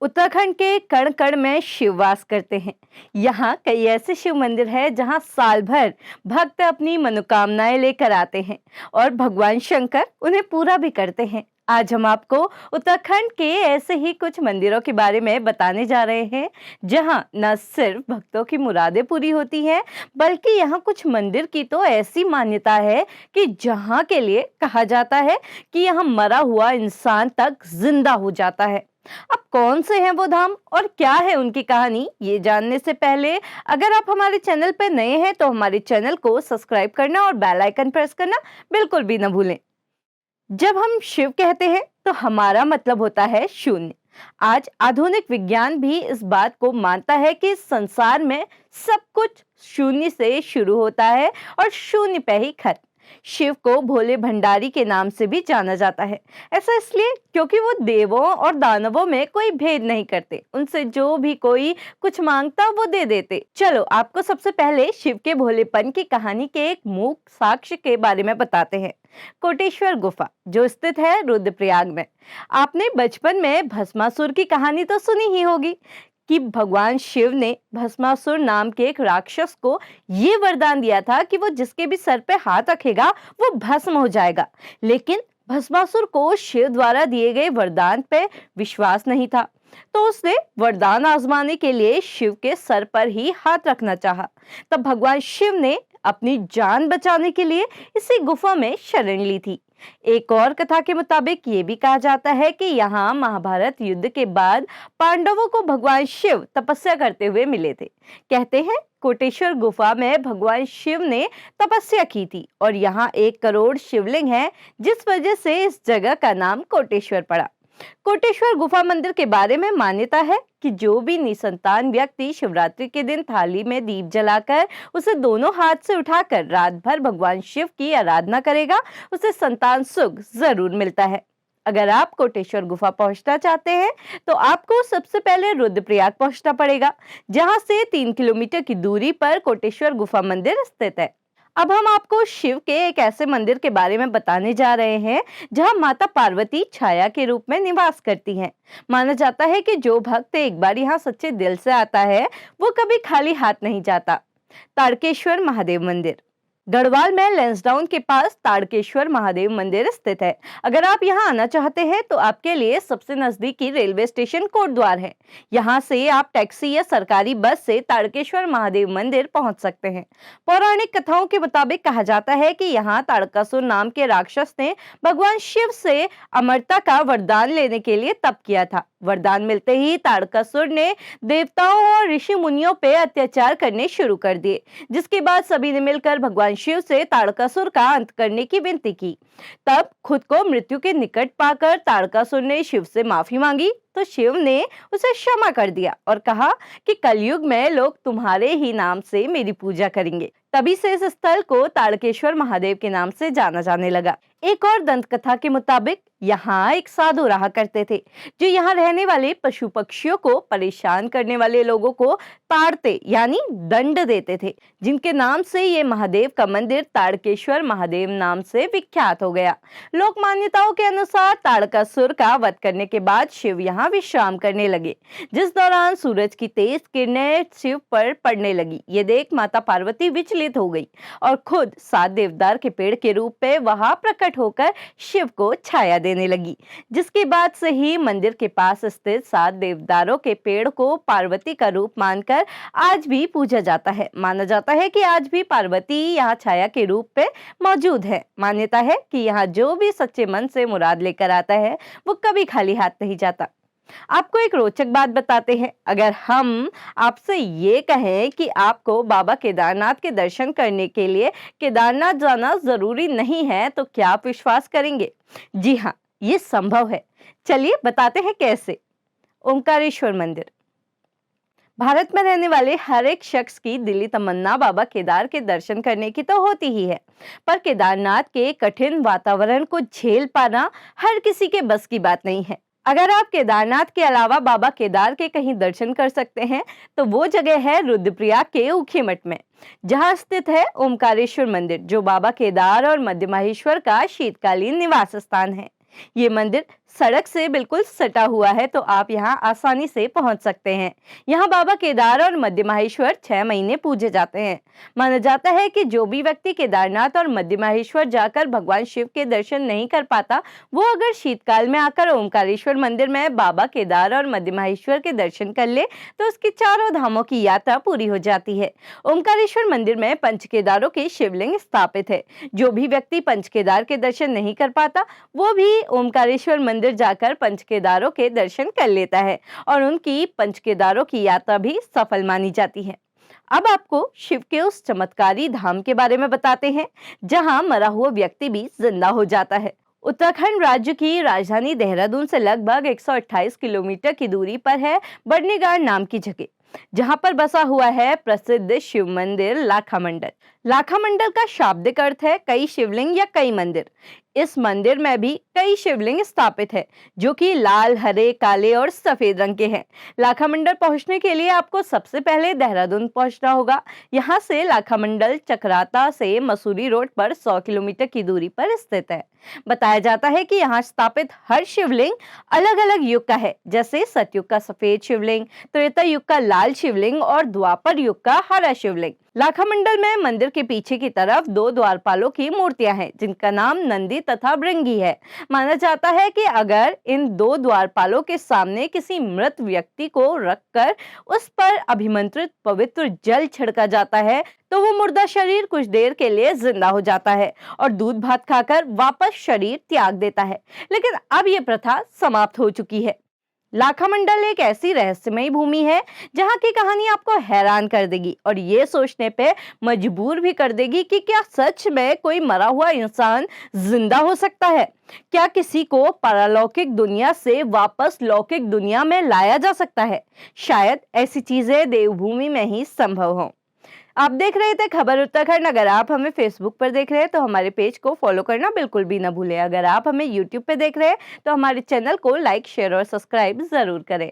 उत्तराखंड के कण कण में शिव वास करते हैं। यहाँ कई ऐसे शिव मंदिर हैं जहाँ साल भर भक्त अपनी मनोकामनाएं लेकर आते हैं और भगवान शंकर उन्हें पूरा भी करते हैं। आज हम आपको उत्तराखंड के ऐसे ही कुछ मंदिरों के बारे में बताने जा रहे हैं जहाँ न सिर्फ भक्तों की मुरादें पूरी होती हैं, बल्कि यहाँ कुछ मंदिर की तो ऐसी मान्यता है कि जहाँ के लिए कहा जाता है कि यहाँ मरा हुआ इंसान तक जिंदा हो जाता है। अब कौन से हैं वो धाम और क्या है उनकी कहानी, ये जानने से पहले अगर आप हमारे चैनल पर नए हैं तो हमारे चैनल को सब्सक्राइब करना और बेल आइकन प्रेस करना बिल्कुल भी न भूलें। जब हम शिव कहते हैं तो हमारा मतलब होता है शून्य। आज आधुनिक विज्ञान भी इस बात को मानता है कि इस संसार में सब कुछ शून्य से शुरू होता है और शून्य पे ही खत्म। शिव को भोले भंडारी के नाम से भी जाना जाता है। ऐसा इसलिए क्योंकि वो देवों और दानवों में कोई भेद नहीं करते, उनसे जो भी कोई कुछ मांगता वो दे देते। चलो आपको सबसे पहले शिव के भोलेपन की कहानी के एक मूक साक्ष्य के बारे में बताते हैं। कोटेश्वर गुफा जो स्थित है रुद्रप्रयाग में। आपने बचपन में भस्मासुर की कहानी तो सुनी ही होगी कि भगवान शिव ने भस्मासुर नाम के एक राक्षस को ये वरदान दिया था कि वो जिसके भी सर पे हाथ रखेगा वो भस्म हो जाएगा। लेकिन भस्मासुर को शिव द्वारा दिए गए वरदान पे विश्वास नहीं था, तो उसने वरदान आजमाने के लिए शिव के सर पर ही हाथ रखना चाहा। तब भगवान शिव ने अपनी जान बचाने के लिए इसी गुफा में शरण ली थी। एक और कथा के मुताबिक ये भी कहा जाता है कि यहाँ महाभारत युद्ध के बाद पांडवों को भगवान शिव तपस्या करते हुए मिले थे। कहते हैं कोटेश्वर गुफा में भगवान शिव ने तपस्या की थी और यहाँ 1 करोड़ शिवलिंग है, जिस वजह से इस जगह का नाम कोटेश्वर पड़ा। कोटेश्वर गुफा मंदिर के बारे में मान्यता है कि जो भी निसंतान व्यक्ति शिवरात्रि के दिन थाली में दीप जलाकर उसे दोनों हाथ से उठाकर रात भर भगवान शिव की आराधना करेगा, उसे संतान सुख जरूर मिलता है। अगर आप कोटेश्वर गुफा पहुंचना चाहते हैं तो आपको सबसे पहले रुद्रप्रयाग पहुंचना पड़ेगा, जहां से 3 किलोमीटर की दूरी पर कोटेश्वर गुफा मंदिर स्थित है। अब हम आपको शिव के एक ऐसे मंदिर के बारे में बताने जा रहे हैं जहां माता पार्वती छाया के रूप में निवास करती हैं। माना जाता है कि जो भक्त एक बार यहाँ सच्चे दिल से आता है वो कभी खाली हाथ नहीं जाता। तारकेश्वर महादेव मंदिर गढ़वाल में लैंसडाउन के पास तारकेश्वर महादेव मंदिर स्थित है। अगर आप यहाँ आना चाहते हैं तो आपके लिए सबसे नजदीकी रेलवे स्टेशन कोटद्वार है। यहाँ से आप टैक्सी या सरकारी बस से तारकेश्वर महादेव मंदिर पहुंच सकते हैं। पौराणिक कथाओं के मुताबिक कहा जाता है कि यहाँ तारकासुर नाम के राक्षस ने भगवान शिव से अमरता का वरदान लेने के लिए तप किया था। वरदान मिलते ही तारकासुर ने देवताओं और ऋषि मुनियों पे अत्याचार करने शुरू कर दिए, जिसके बाद सभी ने मिलकर भगवान शिव से तारकासुर का अंत करने की विनती की। तब खुद को मृत्यु के निकट पाकर तारकासुर ने शिव से माफी मांगी तो शिव ने उसे क्षमा कर दिया और कहा कि कलयुग में लोग तुम्हारे ही नाम से मेरी पूजा करेंगे। तभी से इस स्थल को तारकेश्वर महादेव के नाम से जाना जाने लगा। एक और दंत कथा के मुताबिक यहाँ एक साधु रहा करते थे जो यहाँ रहने वाले पशु पक्षियों को परेशान करने वाले लोगों को ताड़ते यानी दंड देते थे, जिनके नाम से ये महादेव का मंदिर तारकेश्वर महादेव नाम से विख्यात हो गया। लोक मान्यताओं के अनुसार तारकासुर का वध करने के बाद शिव यहाँ विश्राम करने लगे, जिस दौरान सूरज की तेज किरणें शिव पर पड़ने लगी। ये देख माता पार्वती विचलित हो गई और खुद 7 देवदार के पेड़ के रूप में वहां प्रकट होकर शिव को छाया देने लगी, जिसके बाद से ही मंदिर के पास स्थित 7 देवदारों के पेड़ को पार्वती का रूप मानकर आज भी पूजा जाता है। माना जाता है कि आज भी पार्वती यहाँ छाया के रूप में मौजूद है। मान्यता है कि यहाँ जो भी सच्चे मन से मुराद लेकर आता है वो कभी खाली हाथ नहीं जाता। आपको एक रोचक बात बताते हैं। अगर हम आपसे ये कहें कि आपको बाबा केदारनाथ के दर्शन करने के लिए केदारनाथ जाना जरूरी नहीं है तो क्या आप विश्वास करेंगे? जी हाँ, ये संभव है। चलिए बताते हैं कैसे। ओंकारेश्वर मंदिर भारत में रहने वाले हर एक शख्स की दिली तमन्ना बाबा केदार के दर्शन करने की तो होती ही है, पर केदारनाथ के कठिन वातावरण को झेल पाना हर किसी के बस की बात नहीं है। अगर आप केदारनाथ के अलावा बाबा केदार के कहीं दर्शन कर सकते हैं तो वो जगह है रुद्रप्रयाग के ऊखीमठ में, जहां स्थित है ओंकारेश्वर मंदिर, जो बाबा केदार और मध्य माहेश्वर का शीतकालीन निवास स्थान है। ये मंदिर सड़क से बिल्कुल सटा हुआ है, तो आप यहाँ आसानी से पहुंच सकते हैं। यहाँ बाबा केदार और मध्य माहेश्वर 6 महीने पूजे जाते हैं। माना जाता है कि जो भी व्यक्ति केदारनाथ और मध्य माहेश्वर जाकर भगवान शिव के दर्शन नहीं कर पाता, वो अगर शीतकाल में आकर ओमकारेश्वर मंदिर में बाबा केदार और मध्य माहेश्वर के दर्शन कर ले तो उसकी चारों धामों की यात्रा पूरी हो जाती है। ओमकारेश्वर मंदिर में पंच केदारों के शिवलिंग स्थापित है। जो भी व्यक्ति पंच केदार के दर्शन नहीं कर पाता, वो भी ओमकारेश्वर मंदिर जाकर पंच केदारों के दर्शन कर लेता है और उनकी पंच केदारों की यात्रा भी सफल मानी जाती है। अब आपको शिव के उस चमत्कारी धाम के बारे में बताते हैं जहां मरा हुआ व्यक्ति भी जिंदा हो जाता है। उत्तराखंड राज्य की राजधानी देहरादून से लगभग 128 किलोमीटर की दूरी पर है बड़नीगाड़ नाम की जगह, जहां पर बसा हुआ है प्रसिद्ध शिव मंदिर लाखा मंडल। लाखा मंडल का शाब्दिक अर्थ है कई शिवलिंग या कई मंदिर। इस मंदिर में भी कई शिवलिंग स्थापित है जो कि लाल, हरे, काले और सफेद रंग के हैं। लाखा मंडल पहुंचने के लिए आपको सबसे पहले देहरादून पहुंचना होगा। यहाँ से लाखा मंडल चक्राता से मसूरी रोड पर 100 किलोमीटर की दूरी पर स्थित है। बताया जाता है कि यहाँ स्थापित हर शिवलिंग अलग अलग युग का है, जैसे सतयुग का सफेद शिवलिंग, त्रेता युग का लाल शिवलिंग और द्वापर युग का हरा शिवलिंग। लाखा मंडल में मंदिर के पीछे की तरफ 2 द्वारपालों की मूर्तियां हैं जिनका नाम नंदी तथा भृंगी है। माना जाता है कि अगर इन 2 द्वारपालों के सामने किसी मृत व्यक्ति को रखकर उस पर अभिमंत्रित पवित्र जल छिड़का जाता है तो वो मुर्दा शरीर कुछ देर के लिए जिंदा हो जाता है और दूध भात खाकर वापस शरीर त्याग देता है। लेकिन अब ये प्रथा समाप्त हो चुकी है। लाखा मंडल एक ऐसी रहस्यमयी भूमि है जहां की कहानी आपको हैरान कर देगी और ये सोचने पे मजबूर भी कर देगी कि क्या सच में कोई मरा हुआ इंसान जिंदा हो सकता है? क्या किसी को पारलौकिक दुनिया से वापस लौकिक दुनिया में लाया जा सकता है? शायद ऐसी चीजें देवभूमि में ही संभव हो। आप देख रहे थे खबर उत्तराखंड। अगर आप हमें फेसबुक पर देख रहे हैं तो हमारे पेज को फॉलो करना बिल्कुल भी ना भूलें। अगर आप हमें यूट्यूब पे देख रहे हैं तो हमारे चैनल को लाइक, शेयर और सब्सक्राइब जरूर करें।